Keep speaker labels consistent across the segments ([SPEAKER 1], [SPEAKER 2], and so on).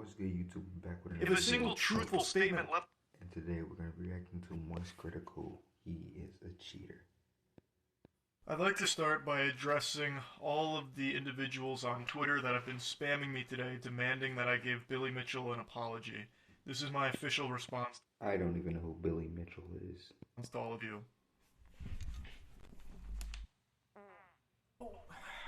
[SPEAKER 1] What's good, YouTube? Back with
[SPEAKER 2] If a single truthful statement left...
[SPEAKER 1] And today we're going to be reacting to Moist Critical. He is a cheater.
[SPEAKER 2] I'd like to start by addressing all of the individuals on Twitter that have been spamming me today demanding that I give Billy Mitchell an apology. This is my official response.
[SPEAKER 1] I don't even know who Billy Mitchell is.
[SPEAKER 2] To all of you.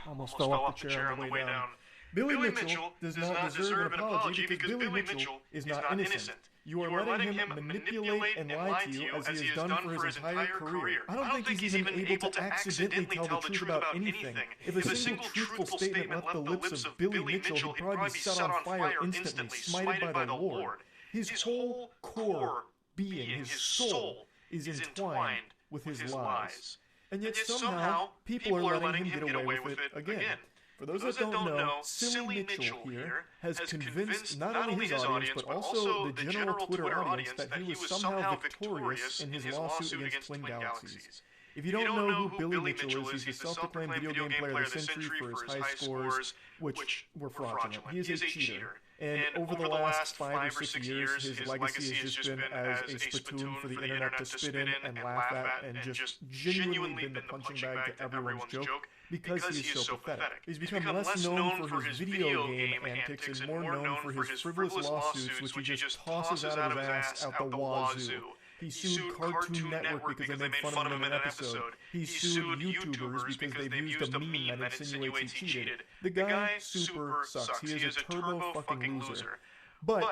[SPEAKER 2] Almost fell off the chair on the way down. Billy Mitchell does not deserve an apology because Billy Mitchell is not innocent. You are letting him manipulate and lie to you as he has done for his entire career. I don't think he's even able to accidentally tell the truth about anything. If a single truthful statement left the lips of Billy Mitchell, he'd probably be set on fire instantly, smited by the Lord. His whole core being, his soul, is entwined with his lies. And yet somehow, people are letting him get away with it again. For those that don't know, Silly Mitchell here has convinced not only his audience, but also the general Twitter audience that he was somehow victorious in his lawsuit against Twin Galaxies. If you don't know who Billy Mitchell is, he's the self-proclaimed video game player of the century for his high scores, which were fraudulent. He is a cheater. And over the last 5 or 6 years, his legacy has just been as a spittoon for the internet to spit in and laugh at, and just genuinely been the punching bag to everyone's joke, because he is so pathetic. He's become less known for his video game antics and more known for his frivolous lawsuits, which he just tosses out of his ass out the wazoo. He sued Cartoon Network because they made fun of him in an episode. He sued YouTubers because they've used a meme that insinuates he cheated. The guy super sucks. He is a turbo fucking loser. But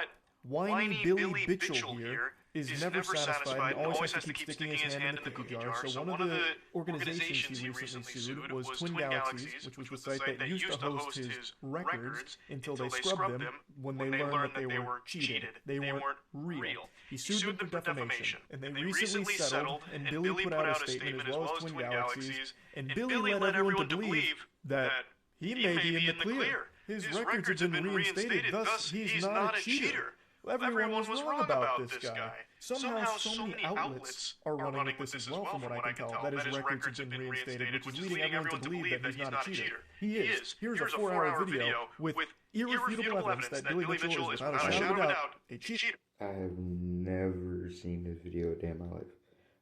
[SPEAKER 2] whiny Billy Mitchell here is never satisfied and always has to keep sticking his hand in the cookie jar. So one of the organizations he recently sued was Twin Galaxies, which was the site that used to host his records until they scrubbed them when they learned that they were cheated. They weren't real. He sued them for defamation, and they recently settled, and Billy put out a statement as well as Twin Galaxies, and Billy led everyone to believe that he may be in the clear. His records have been reinstated, thus he's not a cheater. Everyone was wrong about this guy. Somehow so many outlets are running with this as well, from what I can tell, that his records have been reinstated, which is leading everyone to believe that he's not a cheater. He is. Here's a 4-hour video with irrefutable evidence that Billy Mitchell is, without a shadow of a doubt, a cheater.
[SPEAKER 1] I have never seen this video a day in my life.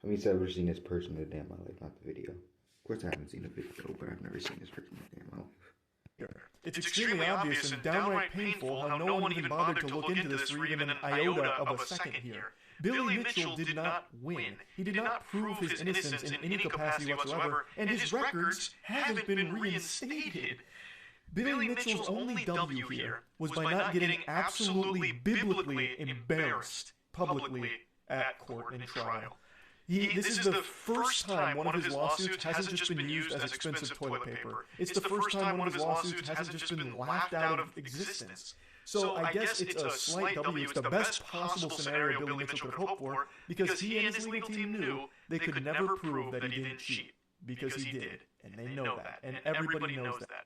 [SPEAKER 1] I mean, I've never seen this person a day in my life, not the video. Of course I haven't seen the video, but I've never seen this person a day in my life.
[SPEAKER 2] It's extremely obvious and downright painful how no one even bothered to look into this for even an iota of a second here. Billy Mitchell did not win. He did not prove his innocence in any capacity whatsoever, and his records haven't been reinstated. Billy Mitchell's only W here was by not getting absolutely biblically embarrassed publicly at court and trial. This is the first time one of his lawsuits hasn't just been used as expensive toilet paper. It's the first time one of his lawsuits hasn't just been laughed out of existence. So I guess it's a slight W. It's the best possible scenario Billy Mitchell could have hoped for, because he and his legal team knew they could never prove that he didn't cheat. Because he did, and they know that, and everybody knows that.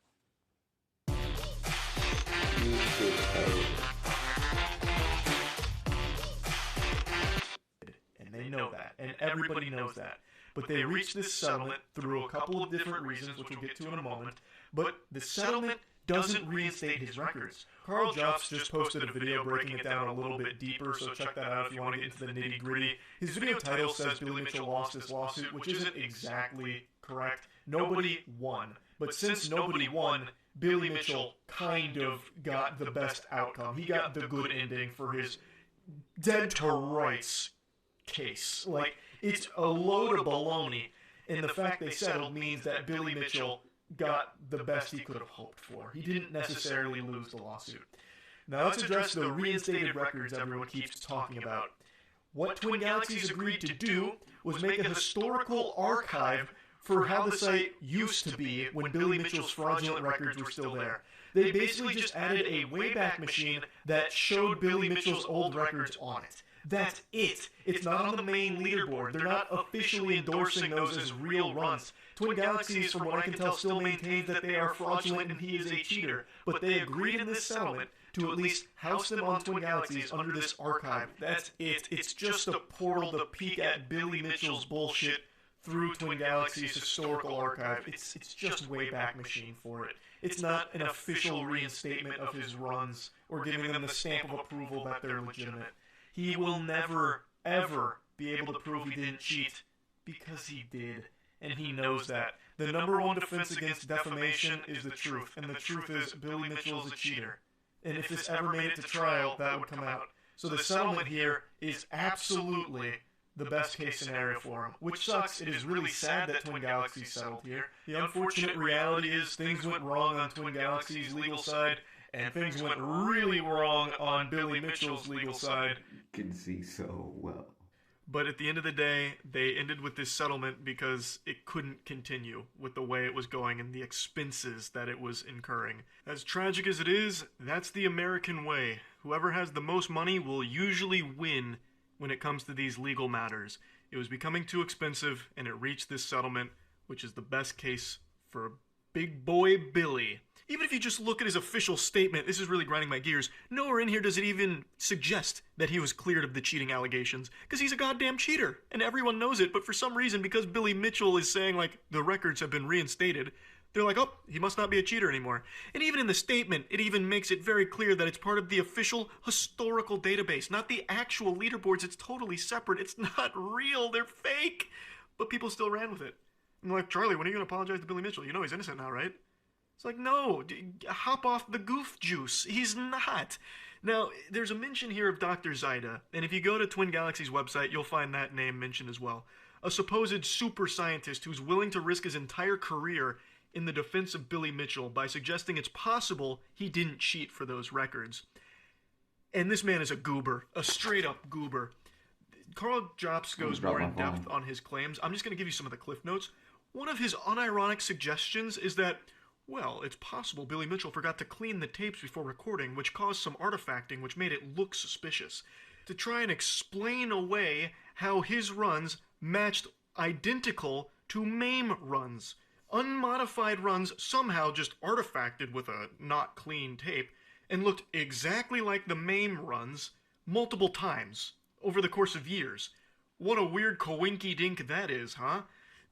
[SPEAKER 2] And they know that, and everybody knows that. But they reached this settlement through a couple of different reasons, which we'll get to in a moment. But the settlement doesn't reinstate his records. Carl Jofts just posted a video breaking it down a little bit deeper, so check that out if you want to get into the nitty-gritty. His video title says Billy Mitchell lost his lawsuit, which isn't exactly correct. Nobody won. But since nobody won, Billy Mitchell kind of got the best outcome. He got the good ending for his dead to rights case. Like, it's a load of baloney, and the fact they settled means that Billy Mitchell got the best he could have hoped for. He didn't necessarily lose the lawsuit. Now let's address the reinstated records everyone keeps talking about. What Twin Galaxies agreed to do was make a historical archive for how the site used to be when Billy Mitchell's fraudulent records were still there. They basically just added a Wayback Machine that showed Billy Mitchell's old records on it. That's it. It's not on the main leaderboard. They're not officially endorsing those as real runs. Twin Galaxies, from what I can tell, still maintains that they are fraudulent and he is a cheater. But they agreed in this settlement to at least house them on Twin Galaxies under this archive. That's it. It's just a portal to peek at Billy Mitchell's bullshit through Twin Galaxies' historical archive. It's just Wayback Machine for it. It's not an official reinstatement of his runs or giving them the stamp of approval that they're legitimate. He will never, ever be able to prove he didn't cheat, because he did, and he knows that. The number one defense against defamation is the truth, and the truth is Billy Mitchell is a cheater. And if this ever made it to trial, that would come out. So the settlement here is absolutely the best case scenario for him. Which sucks. It is really sad that Twin Galaxies settled here. The unfortunate reality is things went wrong on Twin Galaxies' legal side, and things went really wrong on Billy Mitchell's legal side.
[SPEAKER 1] You can see so well.
[SPEAKER 2] But at the end of the day, they ended with this settlement because it couldn't continue with the way it was going and the expenses that it was incurring. As tragic as it is, that's the American way. Whoever has the most money will usually win when it comes to these legal matters. It was becoming too expensive, and it reached this settlement, which is the best case for big boy Billy. Even if you just look at his official statement, this is really grinding my gears, nowhere in here does it even suggest that he was cleared of the cheating allegations, because he's a goddamn cheater, and everyone knows it, but for some reason, because Billy Mitchell is saying, like, the records have been reinstated, they're like, oh, he must not be a cheater anymore. And even in the statement, it even makes it very clear that it's part of the official historical database, not the actual leaderboards. It's totally separate. It's not real. They're fake. But people still ran with it. And they're like, Charlie, when are you going to apologize to Billy Mitchell? You know he's innocent now, right? It's like, no, hop off the goof juice. He's not. Now, there's a mention here of Dr. Zaida, and if you go to Twin Galaxies' website, you'll find that name mentioned as well. A supposed super scientist who's willing to risk his entire career in the defense of Billy Mitchell by suggesting it's possible he didn't cheat for those records. And this man is a goober, a straight-up goober. Carl Jobs goes more in depth on his claims. I'm just going to give you some of the cliff notes. One of his unironic suggestions is that, well, it's possible Billy Mitchell forgot to clean the tapes before recording, which caused some artifacting, which made it look suspicious. To try and explain away how his runs matched identical to MAME runs. Unmodified runs somehow just artifacted with a not clean tape and looked exactly like the MAME runs multiple times over the course of years. What a weird coinky-dink that is, huh?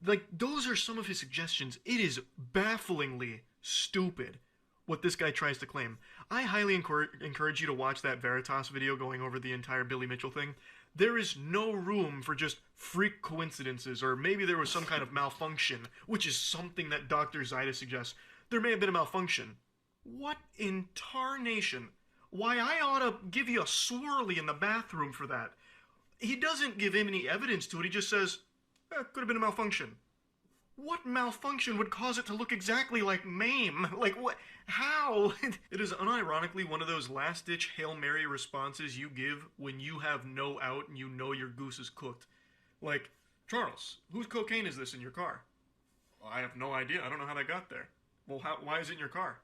[SPEAKER 2] Like, those are some of his suggestions. It is bafflingly stupid what this guy tries to claim. I highly encourage you to watch that Veritas video going over the entire Billy Mitchell thing. There is no room for just freak coincidences, or maybe there was some kind of malfunction, which is something that Dr. Zaida suggests. There may have been a malfunction. What in tarnation? Why, I ought to give you a swirly in the bathroom for that. He doesn't give him any evidence to it. He just says, could have been a malfunction. What malfunction would cause it to look exactly like MAME? Like, what? How? It is unironically one of those last-ditch Hail Mary responses you give when you have no out and you know your goose is cooked. Like, Charles, whose cocaine is this in your car? Well, I have no idea. I don't know how that got there. Well, why is it in your car?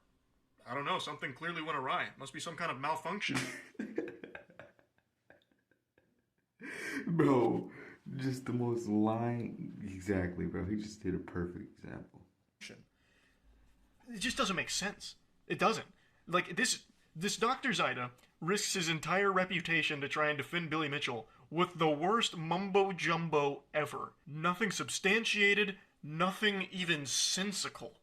[SPEAKER 2] I don't know. Something clearly went awry. Must be some kind of malfunction.
[SPEAKER 1] Bro, just the most lying. Exactly, bro. He just did a perfect example.
[SPEAKER 2] It just doesn't make sense. It doesn't. Like, this Dr. Zaida risks his entire reputation to try and defend Billy Mitchell with the worst mumbo-jumbo ever. Nothing substantiated, nothing even sensical.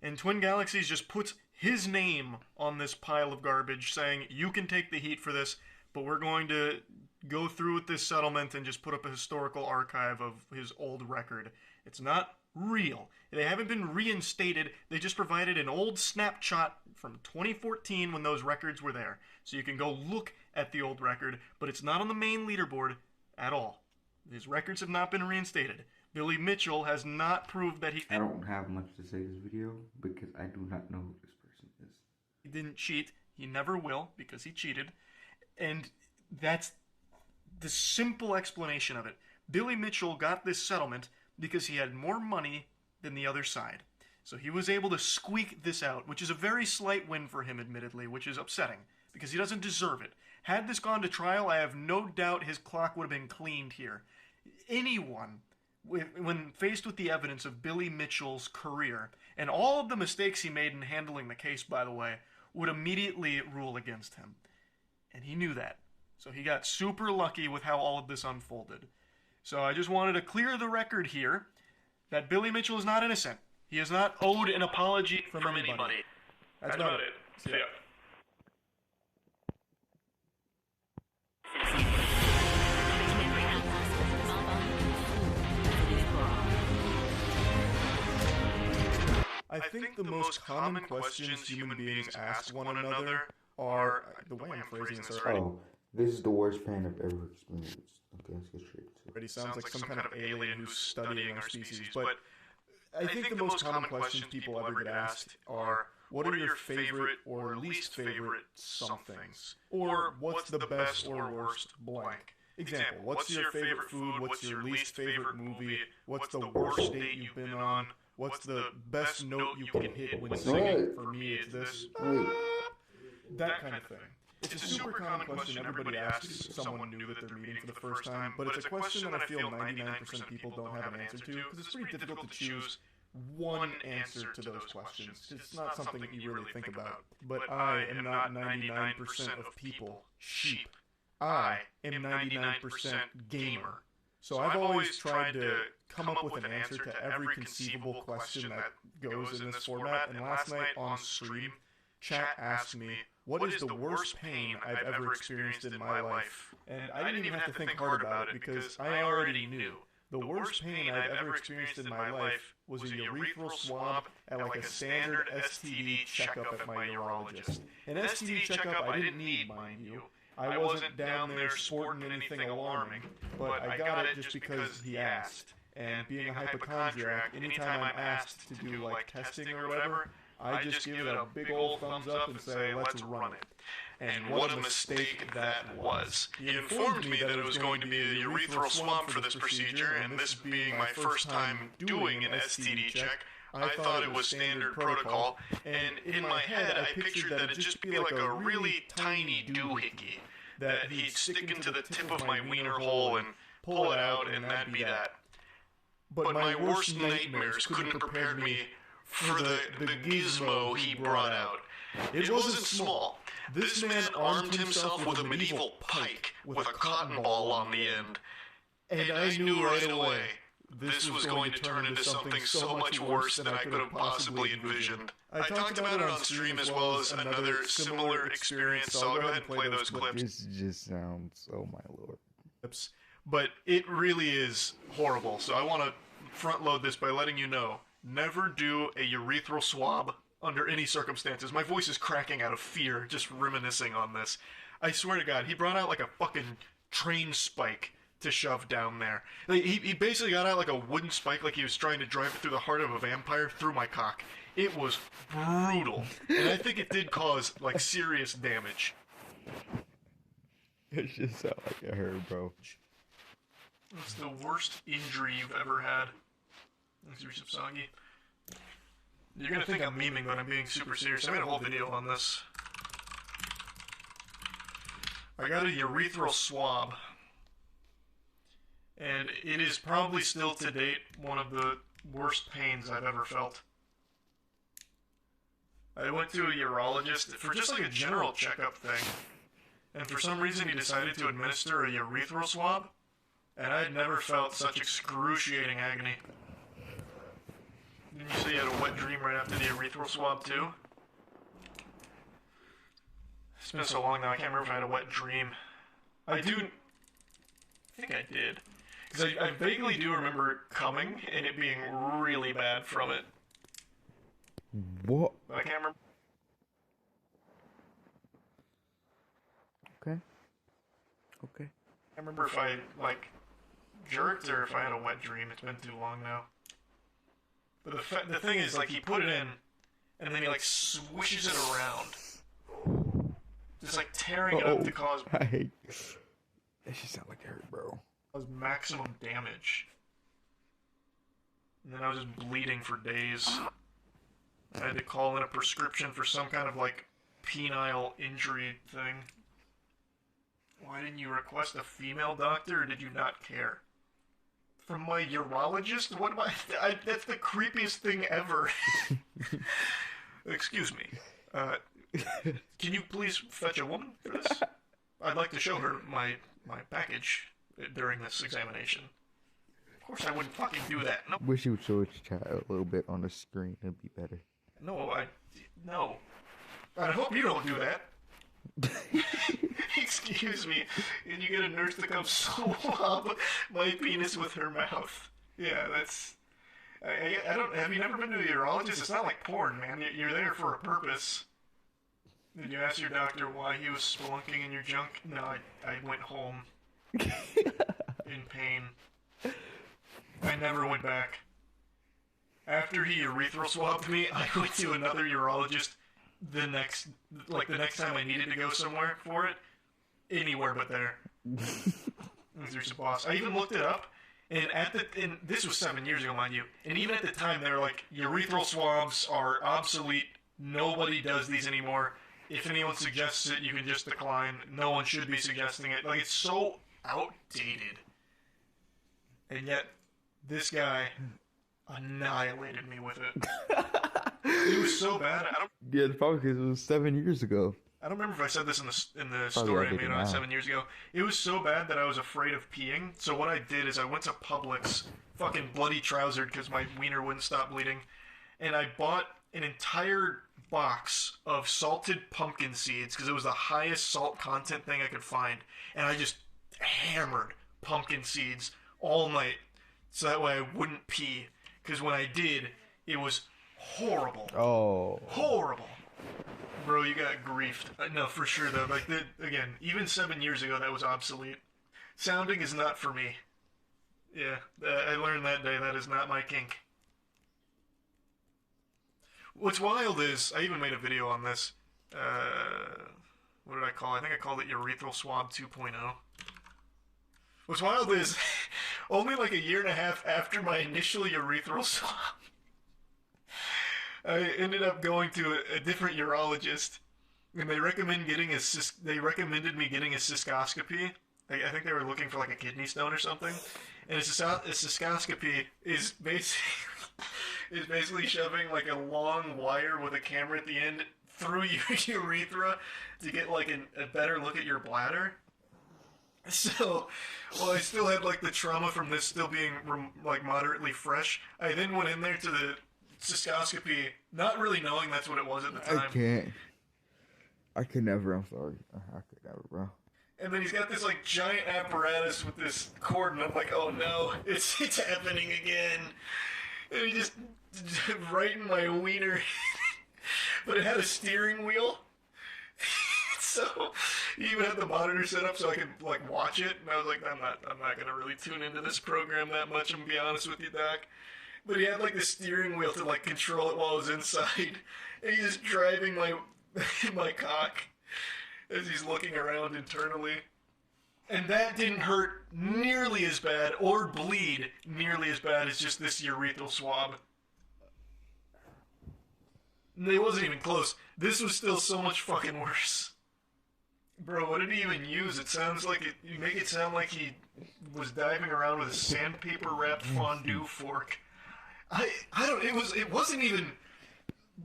[SPEAKER 2] And Twin Galaxies just puts his name on this pile of garbage, saying, you can take the heat for this, but we're going to go through with this settlement and just put up a historical archive of his old record. It's not real. They haven't been reinstated. They just provided an old snapshot from 2014 when those records were there. So you can go look at the old record, but it's not on the main leaderboard at all. His records have not been reinstated. Billy Mitchell has not proved that he...
[SPEAKER 1] I don't have much to say this video because I do not know who this person is.
[SPEAKER 2] He didn't cheat. He never will because he cheated. And that's the simple explanation of it. Billy Mitchell got this settlement because he had more money than the other side. So he was able to squeak this out, which is a very slight win for him, admittedly, which is upsetting, because he doesn't deserve it. Had this gone to trial, I have no doubt his clock would have been cleaned here. Anyone, when faced with the evidence of Billy Mitchell's career, and all of the mistakes he made in handling the case, by the way, would immediately rule against him. And he knew that. So he got super lucky with how all of this unfolded. So I just wanted to clear the record here that Billy Mitchell is not innocent. He is not owed an apology from anybody. That's about it. See ya. I think the most common questions human beings ask one another are, the way I'm phrasing this already.
[SPEAKER 1] Oh, this is the worst pain I've ever experienced. Okay, let's get straight to it.
[SPEAKER 2] Already sounds like some kind of alien who's studying our species, but I think the most common questions people ever get asked are, what are your favorite or least favorite somethings? Or what's the best or worst blank? Example, what's your favorite food? What's your least favorite movie? What's the worst date you've been on? What's the best note you can hit when singing? For me, it's this. That kind of thing. It's a super common question everybody asks someone new that they're meeting for the first time, but it's a question that I feel 99% of people don't have an answer to, because it's pretty difficult to choose one answer to those questions. It's not something that you really think about. But I am not 99% of people sheep. I am 99% gamer. So I've always tried to come up with an answer to every conceivable question that goes in this format, and last night on stream, chat asked me, what is the worst pain I've ever experienced in my life? And I didn't even have to think hard about it because I already knew. The worst pain I've ever experienced in my life was a urethral swab at like a standard STD checkup at my urologist. An STD checkup I didn't need, mind you. I wasn't down there sporting anything alarming, but I got it just because he asked. And being a hypochondriac, anytime I'm asked to do like testing or whatever, I just give it a big old thumbs up and say, let's run it. And what a mistake that was. He informed me that it was going to be a urethral swab for this procedure, and this being my first time doing an STD check, I thought it was standard protocol, and in my head I pictured that it'd just be like a really tiny doohickey that he'd stick into the tip of my wiener hole and pull it out, and that'd be that. But my worst nightmares couldn't prepare me for the gizmo he brought out. It wasn't small. This man armed himself with a medieval pike with a cotton ball on the end. And I knew right away this was going to turn into something so much worse than I could have possibly envisioned. I talked about it on stream as well as another similar experience, so I'll go ahead and play those clips.
[SPEAKER 1] This just sounds, oh my lord.
[SPEAKER 2] But it really is horrible, so I want to front load this by letting you know, never do a urethral swab under any circumstances. My voice is cracking out of fear just reminiscing on this. I swear to God, he brought out like a fucking train spike to shove down there. Like, he basically got out like a wooden spike, like he was trying to drive it through the heart of a vampire through my cock. It was brutal, and I think it did cause like serious damage.
[SPEAKER 1] It just sounds like it hurt, bro.
[SPEAKER 2] It's the worst injury you've ever had. Thanks, Sagi. You're gonna think I'm memeing, but I'm being super serious. I made a whole video on this. I got a urethral swab, and it is probably still to date one of the worst pains I've ever felt. I went to a urologist for just like a general checkup thing, and for some reason he decided to administer a urethral swab, and I had never felt such excruciating agony. Didn't you say you had a wet dream right after the urethral swab too? It's been so long now, I can't remember if I had a wet dream. I think I did. Because I vaguely do remember coming and it being really bad from it.
[SPEAKER 1] What?
[SPEAKER 2] But I can't remember.
[SPEAKER 1] Okay.
[SPEAKER 2] I can't remember if I, like, jerked or if I had a wet dream. It's been too long now. But the thing is, like, he put it in, and then he, like, swishes it around. Just, like, tearing it up to cause...
[SPEAKER 1] I hate... That shit sound like it hurt, bro.
[SPEAKER 2] Cause maximum damage. And then I was just bleeding for days. I had to call in a prescription for some kind of, like, penile injury thing. Why didn't you request a female doctor, or did you not care? From my urologist? What am I that's the creepiest thing ever. Excuse me. Can you please fetch a woman for this? I'd like to show her my package during this examination. Of course I wouldn't fucking do that. No.
[SPEAKER 1] Wish you would show it to chat a little bit on the screen. It'd be better.
[SPEAKER 2] No. I hope you don't do that. Excuse me. And you get a nurse to come swab my penis with her mouth. Yeah, I don't. Have you never been to a urologist? It's not like porn, man. You're there for a purpose. Did you ask your doctor why he was spelunking in your junk? No, I went home in pain. I never went back. After he urethral swabbed me, I went to another urologist the next time I needed to go somewhere for it. Anywhere but there. There's a boss. I even looked it up, and this was 7 years ago, mind you, and even at the time they were like, urethral swabs are obsolete, nobody does these anymore. If anyone suggests it, you can just decline. No one should be suggesting it. Like, it's so outdated. And yet, this guy annihilated me with it. It was so bad.
[SPEAKER 1] Yeah, probably because it was 7 years ago.
[SPEAKER 2] I don't remember if I said this in the story I made on 7 years ago. It was so bad that I was afraid of peeing. So what I did is I went to Publix, fucking bloody trousered because my wiener wouldn't stop bleeding, and I bought an entire box of salted pumpkin seeds because it was the highest salt content thing I could find, and I just hammered pumpkin seeds all night so that way I wouldn't pee, because when I did, it was horrible.
[SPEAKER 1] Oh.
[SPEAKER 2] Horrible. Bro, you got griefed. No, for sure though. Like, again, even 7 years ago that was obsolete. Sounding is not for me. Yeah, I learned that day that is not my kink. What's wild is, I even made a video on this. What did I call it? I think I called it Urethral Swab 2.0. What's wild is, only like a year and a half after my initial urethral swab, I ended up going to a different urologist, and they recommended me getting a cystoscopy. I think they were looking for like a kidney stone or something. And a cystoscopy is basically shoving like a long wire with a camera at the end through your urethra to get like a better look at your bladder. So, while I still had like the trauma from this still being like moderately fresh, I then went in there to the cystoscopy, not really knowing that's what it was at the time.
[SPEAKER 1] I could never. I'm sorry. I could never, bro.
[SPEAKER 2] And then he's got this like giant apparatus with this cord, and I'm like, oh no, it's happening again. And he just right in my wiener, but it had a steering wheel. So he even had the monitor set up so I could like watch it, and I was like, I'm not gonna really tune into this program that much. I'm gonna be honest with you, Doc. But he had like the steering wheel to like control it while I was inside, and he's just driving my cock as he's looking around internally. And that didn't hurt nearly as bad or bleed nearly as bad as just this urethral swab. It wasn't even close. This was still so much fucking worse. Bro, what did he even use? It sounds like you make it sound like he was diving around with a sandpaper wrapped fondue fork. I don't, it wasn't even,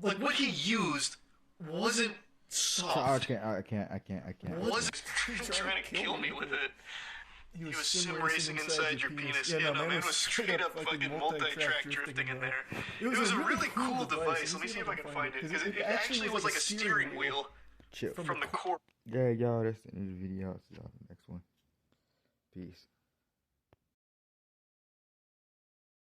[SPEAKER 2] like what he used wasn't soft.
[SPEAKER 1] I can't.
[SPEAKER 2] Wasn't trying to kill me with it. He was sim racing inside your penis. Yeah, no, man was straight up fucking multi-track drifting in there. It was a really cool device. Let me see if I can find it. Because it actually was like a steering wheel from the core.
[SPEAKER 1] Yeah, y'all, that's the end of the video. I'll see y'all in the next one. Peace.